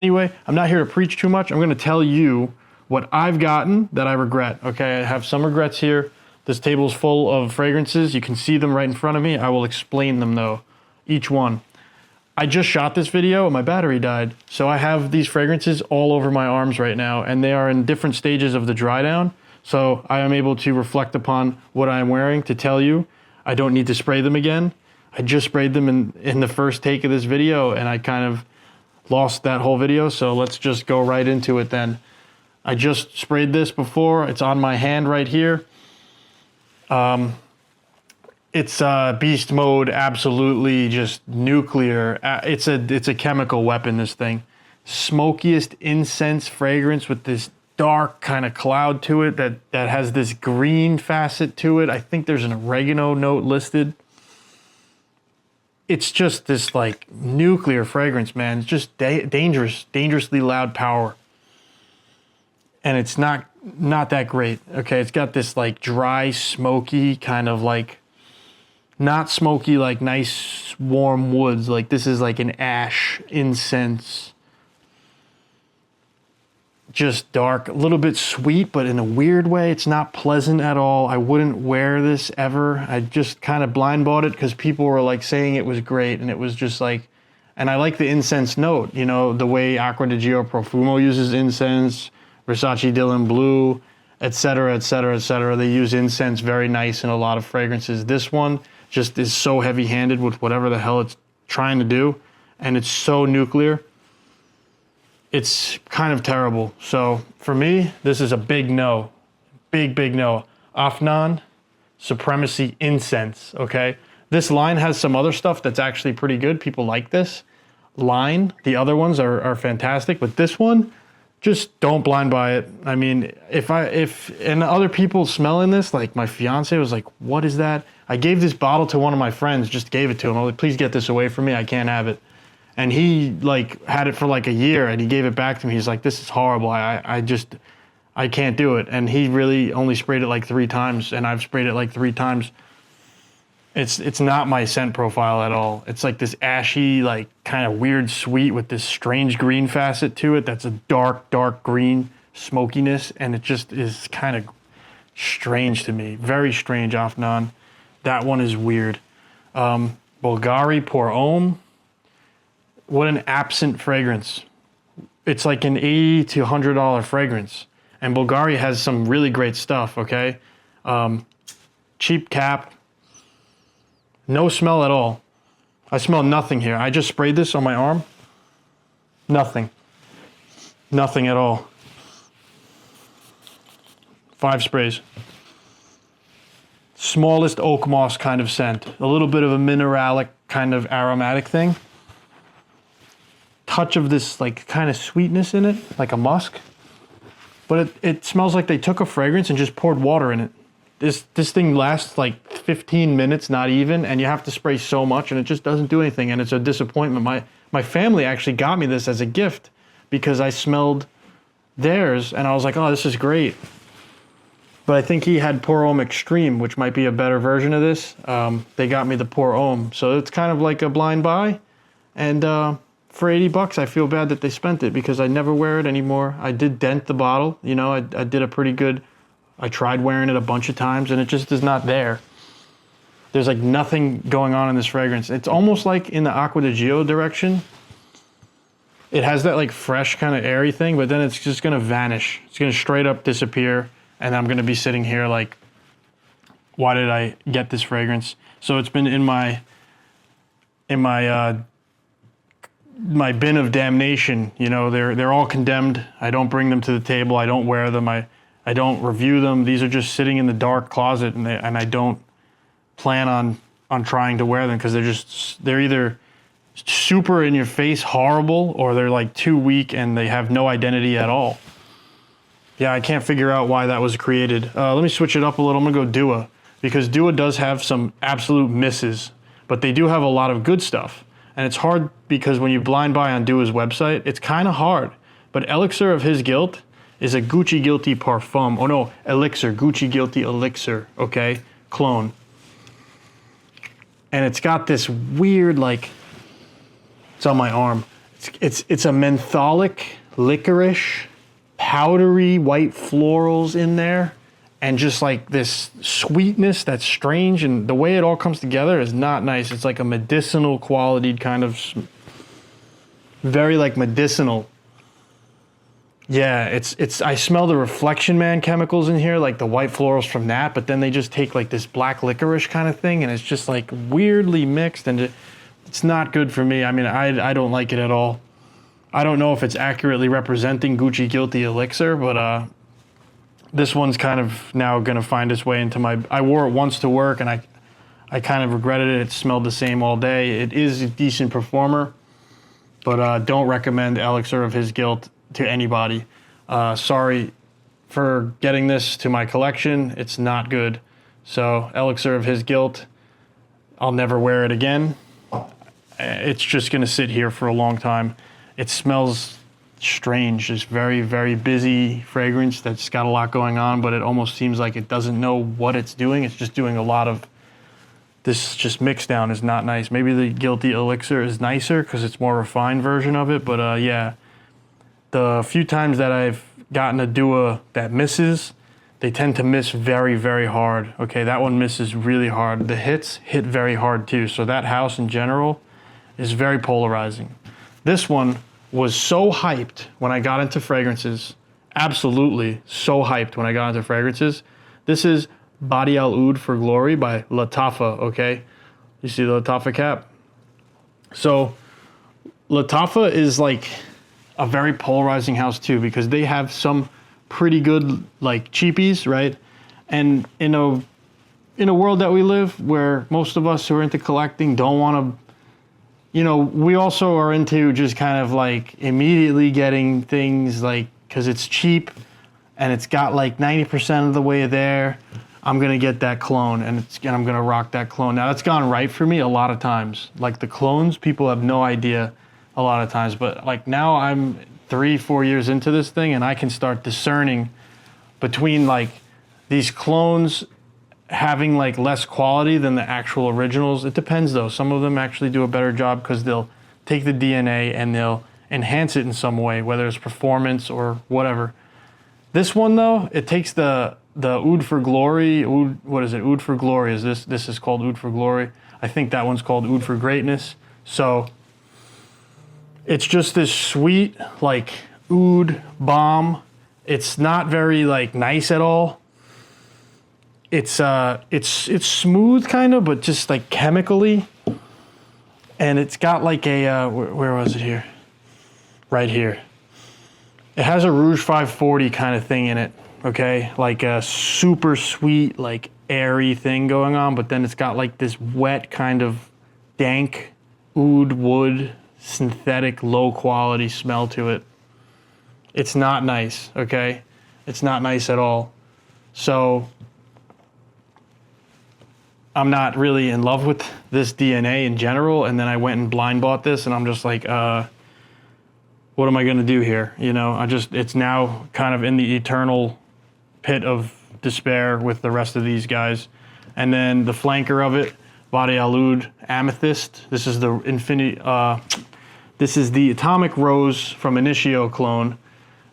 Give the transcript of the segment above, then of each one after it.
Anyway, I'm not here to preach too much. I'm going to tell you what I've gotten that I regret. Okay, I have some regrets here. This table's full of fragrances. You can see them right in front of me. I will explain them though, each one. I just shot this video and my battery died. So I have these fragrances all over my arms right now, and they are in different stages of the dry down. So I am able to reflect upon what I'm wearing to tell you I don't need to spray them again. I just sprayed them in the first take of this video, and I kind of lost that whole video. So let's just go right into it then. I just sprayed this before. It's on my hand right here. It's beast mode, absolutely just nuclear. It's a chemical weapon, this thing. Smokiest incense fragrance with this dark kind of cloud to it that has this green facet to it. I think there's an oregano note listed. It's just this like nuclear fragrance, man. It's just dangerously loud power. And it's not that great. Okay, it's got this like dry, smoky kind of like, not smoky like nice warm woods. Like this is like an ash incense. Just dark, a little bit sweet, but in a weird way. It's not pleasant at all. I wouldn't wear this ever. I just kind of blind bought it because people were like saying it was great, and it was just like, and I like the incense note, you know, the way Acqua di Gio Profumo uses incense, Versace Dylan Blue, etc., etc., etc. They use incense very nice in a lot of fragrances. This one just is so heavy-handed with whatever the hell it's trying to do, and it's so nuclear. It's kind of terrible. So for me, this is a big no. Big no. Afnan Supremacy Incense, okay? This line has some other stuff that's actually pretty good. People like this line. The other ones are fantastic, but this one, just don't blind buy it. I mean, if and other people smelling this, like my fiance was like, what is that? I gave this bottle to one of my friends, just gave it to him. I was like, please get this away from me. I can't have it. And he like had it for like a year, and he gave it back to me. He's like, this is horrible. I can't do it. And he really only sprayed it like 3 times, and I've sprayed it like 3 times. It's not my scent profile at all. It's like this ashy, like kind of weird sweet with this strange green facet to it. That's a dark green smokiness, and it just is kind of strange to me. Very strange, Afnan. That one is weird. Bulgari Pour Homme. What an absent fragrance. It's like an $80 to $100 fragrance. And Bulgari has some really great stuff, okay? Cheap cap. No smell at all. I smell nothing here. I just sprayed this on my arm. Nothing. Nothing at all. 5 sprays. Smallest oak moss kind of scent. A little bit of a mineralic kind of aromatic thing. Touch of this like kind of sweetness in it, like a musk. But it smells like they took a fragrance and just poured water in it. This thing lasts like 15 minutes, not even, and you have to spray so much, and it just doesn't do anything, and it's a disappointment. My family actually got me this as a gift because I smelled theirs, and I was like, oh, this is great. But I think he had Pour Homme Extreme, which might be a better version of this. They got me the Pour Homme, so it's kind of like a blind buy, and for $80, I feel bad that they spent it because I never wear it anymore. I did dent the bottle, you know, I did a pretty good. I tried wearing it a bunch of times, and it just is not there. There's like nothing going on in this fragrance. It's almost like in the Acqua di Gio direction. It has that like fresh kind of airy thing, but then it's just gonna vanish. It's gonna straight up disappear, and I'm gonna be sitting here like, why did I get this fragrance? So it's been in my my bin of damnation. You know, they're all condemned. I don't bring them to the table. I don't wear them. I don't review them. These are just sitting in the dark closet, and I don't plan on trying to wear them because they're either super in your face horrible, or they're like too weak and they have no identity at all. Yeah, I can't figure out why that was created. Let me switch it up a little. I'm gonna go Dua, because Dua does have some absolute misses, but they do have a lot of good stuff. And it's hard because when you blind buy on Dua's website, it's kind of hard. But Elixir of His Guilt is a Gucci Guilty Parfum. Oh no, Elixir, Gucci Guilty Elixir, okay? Clone. And it's got this weird, like, it's on my arm. It's a mentholic licorice, powdery white florals in there, and just like this sweetness that's strange, and the way it all comes together is not nice. It's like a medicinal quality kind of, very like medicinal. Yeah, it's I smell the Reflection Man chemicals in here, like the white florals from that, but then they just take like this black licorice kind of thing, and it's just like weirdly mixed, and it's not good for me. I mean, I don't like it at all. I don't know if it's accurately representing Gucci Guilty Elixir, but this one's kind of now gonna find its way into my, I wore it once to work, and I kind of regretted it. It smelled the same all day. It is a decent performer, but don't recommend Elixir of His Guilt to anybody. Sorry for getting this to my collection. It's not good. So Elixir of His Guilt, I'll never wear it again. It's just gonna sit here for a long time. It smells strange. It's very, very busy fragrance that's got a lot going on, but it almost seems like it doesn't know what it's doing. It's just doing a lot of this. Just mix down is not nice. Maybe the Guilty Elixir is nicer because it's more refined version of it, but yeah. The few times that I've gotten a Dua that misses, they tend to miss very, very hard. Okay, that one misses really hard. The hits hit very hard too. So that house in general is very polarizing. This one was so hyped when I got into fragrances. Absolutely so hyped when I got into fragrances. This is Badi Al Oud for Glory by Lattafa, okay? You see the Lattafa cap? So Lattafa is like a very polarizing house too, because they have some pretty good like cheapies, right? And in a world that we live where most of us who are into collecting don't want to, you know, we also are into just kind of like immediately getting things like, because it's cheap and it's got like 90% of the way there, I'm gonna get that clone and I'm gonna rock that clone. Now that's gone right for me a lot of times. Like the clones, people have no idea a lot of times, but like now I'm 3-4 years into this thing and I can start discerning between like these clones having like less quality than the actual originals. It depends though. Some of them actually do a better job because they'll take the DNA and they'll enhance it in some way, whether it's performance or whatever. This one though, it takes the Oud for Glory. What is it? Oud for Glory. This is called Oud for Glory. I think that one's called Oud for Greatness. So it's just this sweet, like, oud bomb. It's not very, like, nice at all. It's smooth, kind of, but just, like, chemically. And it's got, like, a, where was it here? Right here. It has a Rouge 540 kind of thing in it, okay? Like a super sweet, like, airy thing going on, but then it's got, like, this wet kind of dank oud wood synthetic low quality smell to it. It's not nice, okay? It's not nice at all. So I'm not really in love with this DNA in general, and then I went and blind bought this and I'm just like, what am I gonna do here? You know, it's now kind of in the eternal pit of despair with the rest of these guys. And then the flanker of it, Badi Al Oud Amethyst. This is the this is the Atomic Rose from Initio clone.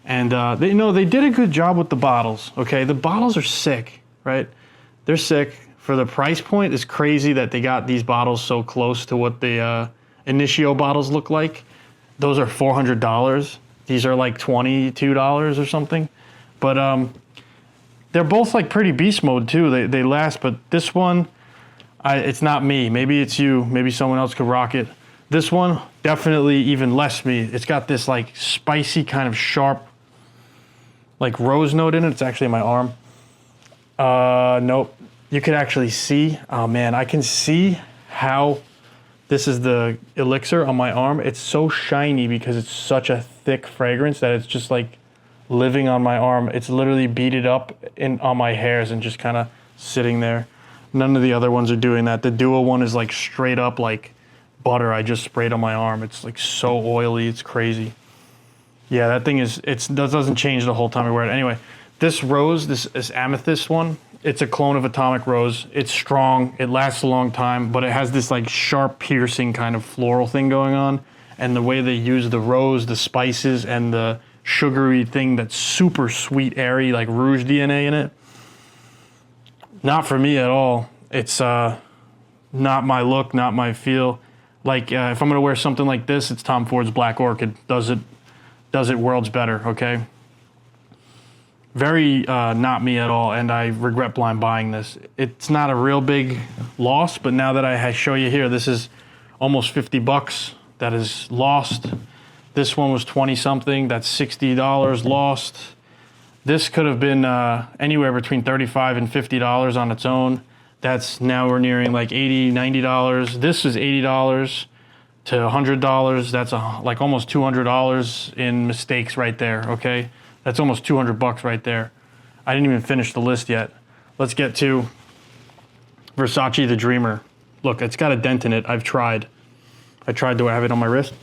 And they did a good job with the bottles, okay? The bottles are sick, right? They're sick. For the price point, it's crazy that they got these bottles so close to what the Initio bottles look like. Those are $400. These are like $22 or something. But they're both like pretty beast mode too. They last, but this one, it's not me. Maybe it's you. Maybe someone else could rock it. This one, definitely even less me. It's got this like spicy kind of sharp like rose note in it. It's actually in my arm. Nope. You can actually see, oh man, I can see how this is the elixir on my arm. It's so shiny because it's such a thick fragrance that it's just like living on my arm. It's literally beaded up on my hairs and just kind of sitting there. None of the other ones are doing that. The Duo one is like straight up like butter I just sprayed on my arm. It's like so oily, it's crazy. Yeah, that thing that doesn't change the whole time I wear it. Anyway, this rose, this amethyst one, it's a clone of Atomic Rose. It's strong, it lasts a long time, but it has this like sharp piercing kind of floral thing going on. and the way they use the rose, the spices, and the sugary thing that's super sweet, airy, like Rouge DNA in it. Not for me at all. It's not my look, not my feel. Like if I'm gonna wear something like this, it's Tom Ford's Black Orchid. Does it worlds better, okay? Very not me at all, and I regret blind buying this. It's not a real big loss, but now that I show you here, this is almost 50 bucks that is lost. This one was 20 something, that's $60 lost. This could have been anywhere between $35 and $50 on its own. That's now we're nearing like $80, $90. This is $80 to $100. That's like almost $200 in mistakes right there, okay? That's almost 200 bucks right there. I didn't even finish the list yet. Let's get to Versace the Dreamer. Look, it's got a dent in it. I tried to have it on my wrist.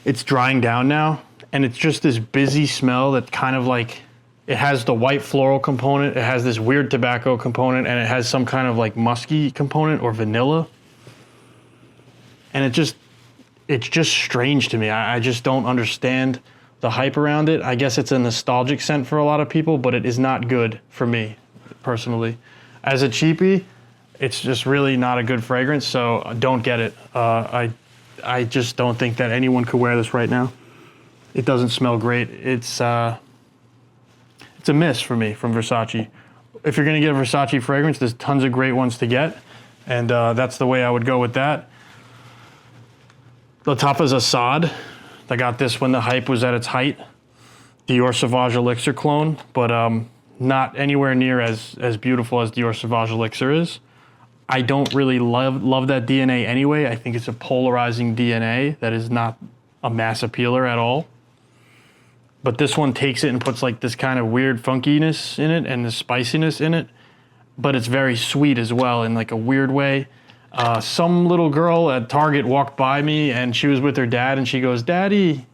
It's drying down now, and it's just this busy smell that kind of like, it has the white floral component, it has this weird tobacco component, and it has some kind of like musky component or vanilla. And it's just strange to me. I just don't understand the hype around it. I guess it's a nostalgic scent for a lot of people, but it is not good for me personally. As a cheapie, it's just really not a good fragrance, so don't get it. I just don't think that anyone could wear this right now. It doesn't smell great. It's a miss for me from Versace. If you're gonna get a Versace fragrance, there's tons of great ones to get, and that's the way I would go with that. Lattafa's Assad. I got this when the hype was at its height. Dior Sauvage Elixir clone, but not anywhere near as beautiful as Dior Sauvage Elixir is. I don't really love that DNA anyway. I think it's a polarizing DNA that is not a mass appealer at all. But this one takes it and puts like this kind of weird funkiness in it and the spiciness in it. But it's very sweet as well in like a weird way. Some little girl at Target walked by me and she was with her dad and she goes, "Daddy,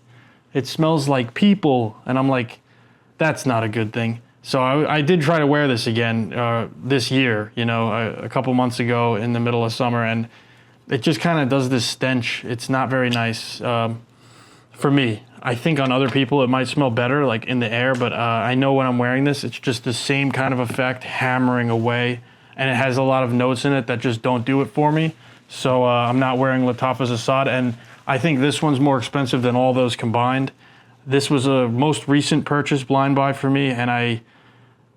it smells like people." And I'm like, that's not a good thing. So I did try to wear this again this year, you know, a couple months ago in the middle of summer, and it just kind of does this stench. It's not very nice for me. I think on other people it might smell better, like in the air, but I know when I'm wearing this, it's just the same kind of effect, hammering away, and it has a lot of notes in it that just don't do it for me. So I'm not wearing Lattafa's Assad, and I think this one's more expensive than all those combined. This was a most recent purchase blind buy for me, and I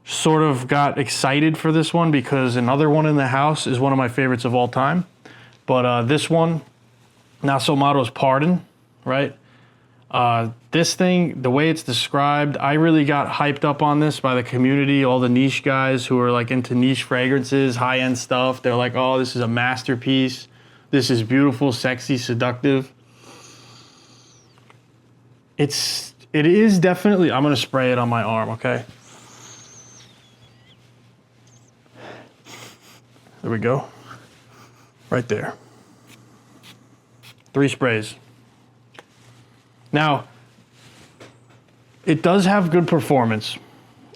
sort of got excited for this one because another one in the house is one of my favorites of all time. But this one, Naso Mato's Pardon, right? This thing, the way it's described, I really got hyped up on this by the community, all the niche guys who are like into niche fragrances, high-end stuff. They're like, oh, this is a masterpiece. This is beautiful, sexy, seductive. It is definitely, I'm gonna spray it on my arm, okay? There we go. Right there. 3 sprays. Now, it does have good performance.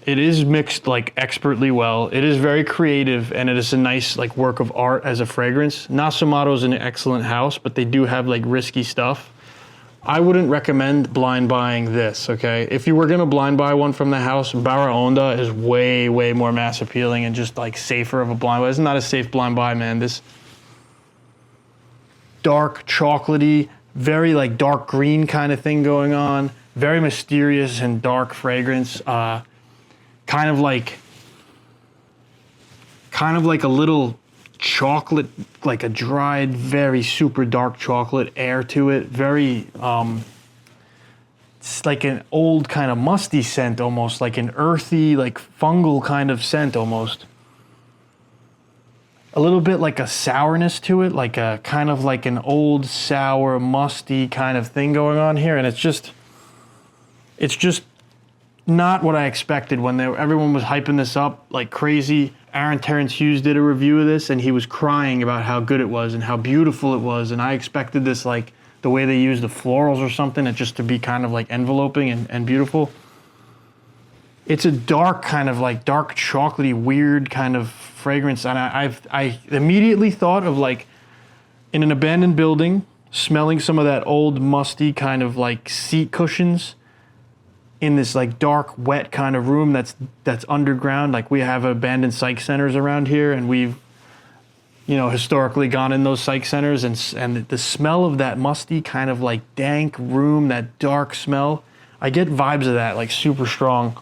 It is mixed like expertly well. It is very creative, and it is a nice like work of art as a fragrance. Naso Mato's an excellent house, but they do have like risky stuff. I wouldn't recommend blind buying this, okay? If you were gonna blind buy one from the house, Barra Onda is way, way more mass appealing and just like safer of a blind buy. It's not a safe blind buy, man. This dark, chocolatey, very like dark green kind of thing going on. Very mysterious and dark fragrance. Kind of like a little chocolate, like a dried, very super dark chocolate air to it. Very, it's like an old kind of musty scent almost, like an earthy, like fungal kind of scent almost. A little bit like a sourness to it, like a kind of like an old sour, musty kind of thing going on here. And it's just not what I expected when everyone was hyping this up like crazy. Aaron Terrence Hughes did a review of this and he was crying about how good it was and how beautiful it was. And I expected this, like the way they used the florals or something, it just to be kind of like enveloping and beautiful. It's a dark kind of like dark chocolatey, weird kind of fragrance. And I immediately thought of like in an abandoned building, smelling some of that old musty kind of like seat cushions in this like dark, wet kind of room that's underground. Like we have abandoned psych centers around here, and we've, you know, historically gone in those psych centers, and the smell of that musty kind of like dank room, that dark smell, I get vibes of that like super strong.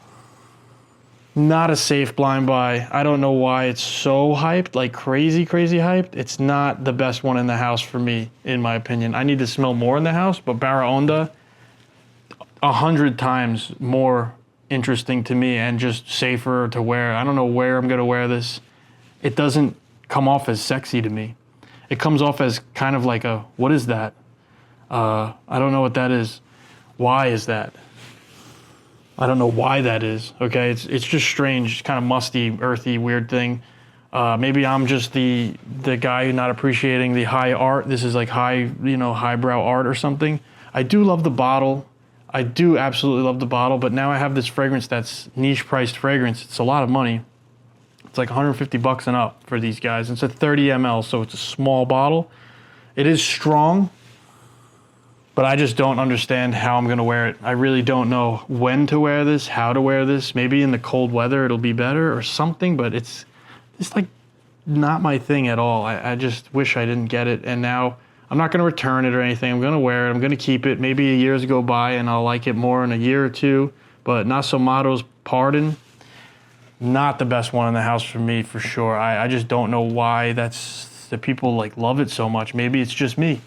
Not a safe blind buy. I don't know why it's so hyped, like crazy hyped. It's not the best one in the house for me, in my opinion. I need to smell more in the house, but Barra Onda, 100 times more interesting to me and just safer to wear. I don't know where I'm gonna wear this. It doesn't come off as sexy to me. It comes off as kind of like a, what is that? I don't know what that is. Why is that? I don't know why that is. Okay, it's just strange, kind of musty, earthy, weird thing. Maybe I'm just the guy not appreciating the high art. This is like high, you know, highbrow art or something. I do love the bottle. I do absolutely love the bottle, but now I have this fragrance that's niche priced fragrance. It's a lot of money. It's like 150 bucks and up for these guys. It's a 30 ml, so it's a small bottle. It is strong, but I just don't understand how I'm gonna wear it. I really don't know when to wear this, how to wear this. Maybe in the cold weather it'll be better or something, but it's like not my thing at all. I just wish I didn't get it, and now I'm not gonna return it or anything. I'm gonna wear it, I'm gonna keep it. Maybe years go by and I'll like it more in a year or two, but Nasomato's Pardon, not the best one in the house for me, for sure. I just don't know why the people like love it so much. Maybe it's just me.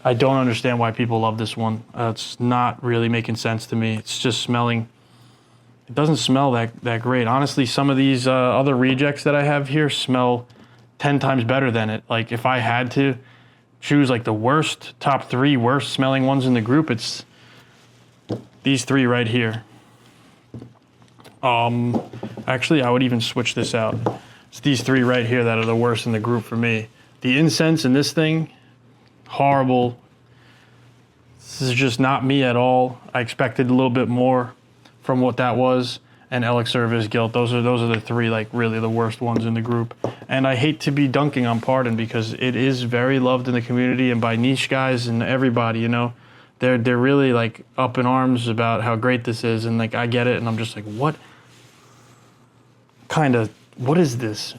I don't understand why people love this one. It's not really making sense to me. It's just smelling, it doesn't smell that great. Honestly, some of these other rejects that I have here smell 10 times better than it. Like if I had to choose like the worst, top 3 worst smelling ones in the group, it's these 3 right here. Actually, I would even switch this out. It's these 3 right here that are the worst in the group for me. The incense in this thing, horrible. This is just not me at all. I expected a little bit more from what that was. And Elixir of Guilt. Those are the 3 like really the worst ones in the group. And I hate to be dunking on Pardon because it is very loved in the community and by niche guys and everybody, you know. They're really like up in arms about how great this is, and like I get it, and I'm just like, what is this?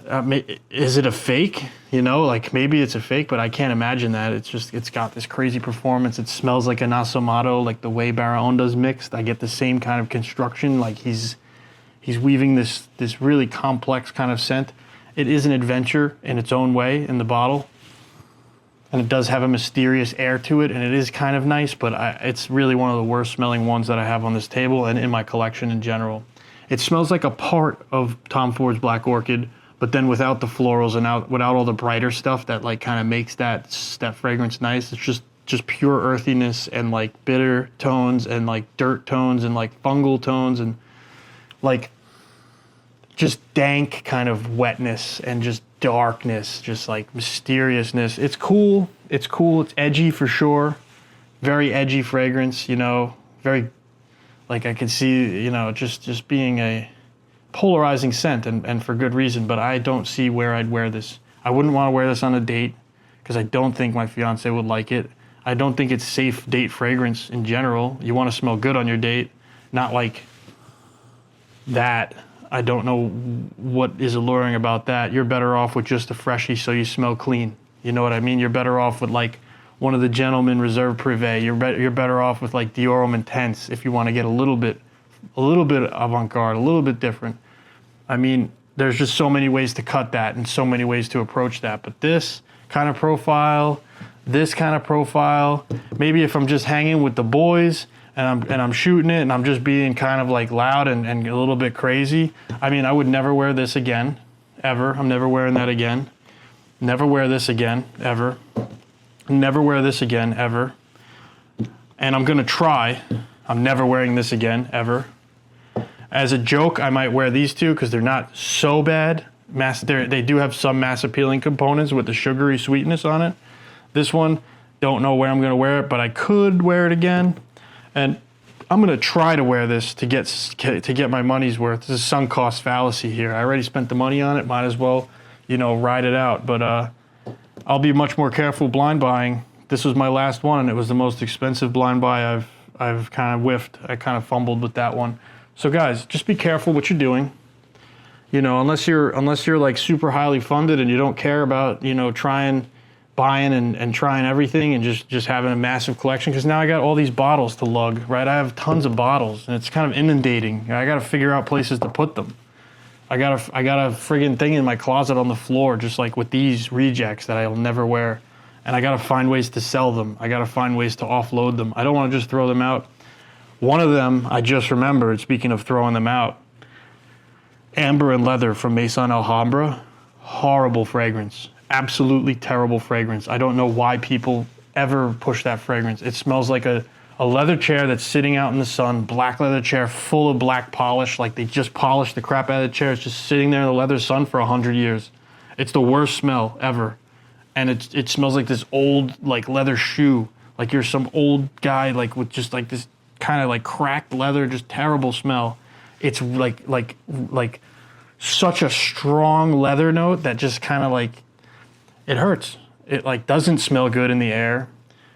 Is it a fake? You know, like maybe it's a fake, but I can't imagine that. It's got this crazy performance. It smells like a Nasomato, like the way Barra Onda's mixed. I get the same kind of construction, like he's weaving this really complex kind of scent. It is an adventure in its own way in the bottle. And it does have a mysterious air to it, and it is kind of nice, but it's really one of the worst smelling ones that I have on this table and in my collection in general. It smells like a part of Tom Ford's Black Orchid, but then without the florals and without all the brighter stuff that like kind of makes that fragrance nice. It's just pure earthiness and like bitter tones and like dirt tones and like fungal tones and like just dank kind of wetness and just darkness, just like mysteriousness. It's cool. It's edgy for sure. Very edgy fragrance, you know, very, like I can see, you know, just being a polarizing scent and for good reason, but I don't see where I'd wear this. I wouldn't want to wear this on a date because I don't think my fiance would like it. I don't think it's safe date fragrance in general. You want to smell good on your date, not like that. I don't know what is alluring about that. You're better off with just a freshie so you smell clean. You know what I mean? You're better off with like one of the Gentleman Reserve Privé. You're better off with like Diorum Intense if you want to get a little bit avant-garde, a little bit different. I mean, there's just so many ways to cut that and so many ways to approach that. But this kind of profile, maybe if I'm just hanging with the boys and I'm shooting it and I'm just being kind of like loud and a little bit crazy. I mean, I would never wear this again, ever. I'm never wearing that again. Never wear this again, ever. Never wear this again, ever. And I'm gonna try. I'm never wearing this again, ever. As a joke, I might wear these 2 because they're not so bad. They do have some mass appealing components with the sugary sweetness on it. This one, don't know where I'm gonna wear it, but I could wear it again. And I'm gonna try to wear this to get my money's worth. This is sunk cost fallacy here. I already spent the money on it, might as well, you know, ride it out. But I'll be much more careful blind buying this was my last one, and it was the most expensive blind buy I've kind of whiffed. I kind of fumbled with that one. So guys, just be careful what you're doing. You know, unless you're like super highly funded and you don't care about, you know, buying and trying everything and just having a massive collection. Because now I got all these bottles to lug, right? I have tons of bottles and it's kind of inundating. I got to figure out places to put them. I got a friggin' thing in my closet on the floor, just like with these rejects that I'll never wear. And I got to find ways to sell them. I got to find ways to offload them. I don't want to just throw them out. One of them, I just remembered, speaking of throwing them out, Amber and Leather from Maison Alhambra. Horrible fragrance. Absolutely terrible fragrance. I don't know why people ever push that fragrance. It smells like a leather chair that's sitting out in the sun, black leather chair full of black polish, like they just polished the crap out of the chair. It's just sitting there in the leather sun for 100 years. It's the worst smell ever. And it smells like this old like leather shoe. Like you're some old guy like with just like this kind of like cracked leather, just terrible smell. It's like such a strong leather note that just kind of like, it hurts. It like doesn't smell good in the air.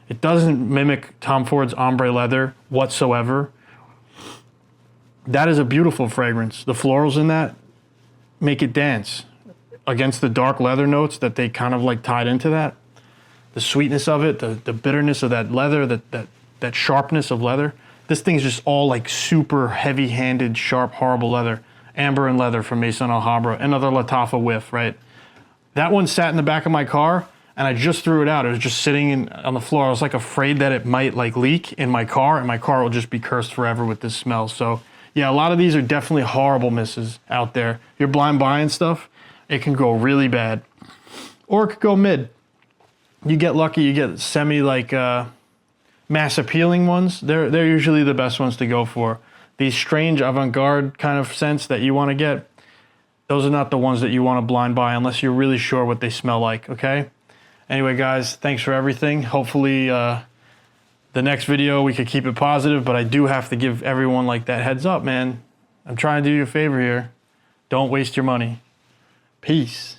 It doesn't mimic Tom Ford's ombre leather whatsoever. That is a beautiful fragrance. The florals in that make it dance against the dark leather notes that they kind of like tied into that. The sweetness of it, the bitterness of that leather, that sharpness of leather. This thing's just all like super heavy-handed, sharp, horrible leather. Amber and Leather from Maison Alhambra. Another Lattafa whiff, right? That one sat in the back of my car, and I just threw it out. It was just sitting on the floor. I was like afraid that it might like leak in my car, and my car will just be cursed forever with this smell. So yeah, a lot of these are definitely horrible misses out there. You're blind buying stuff, it can go really bad. Or it could go mid. You get lucky, you get semi like mass appealing ones. They're usually the best ones to go for. These strange avant-garde kind of scents that you want to get, those are not the ones that you want to blind buy unless you're really sure what they smell like, okay? Anyway, guys, thanks for everything. Hopefully the next video we could keep it positive, but I do have to give everyone like that heads up, man. I'm trying to do you a favor here. Don't waste your money. Peace.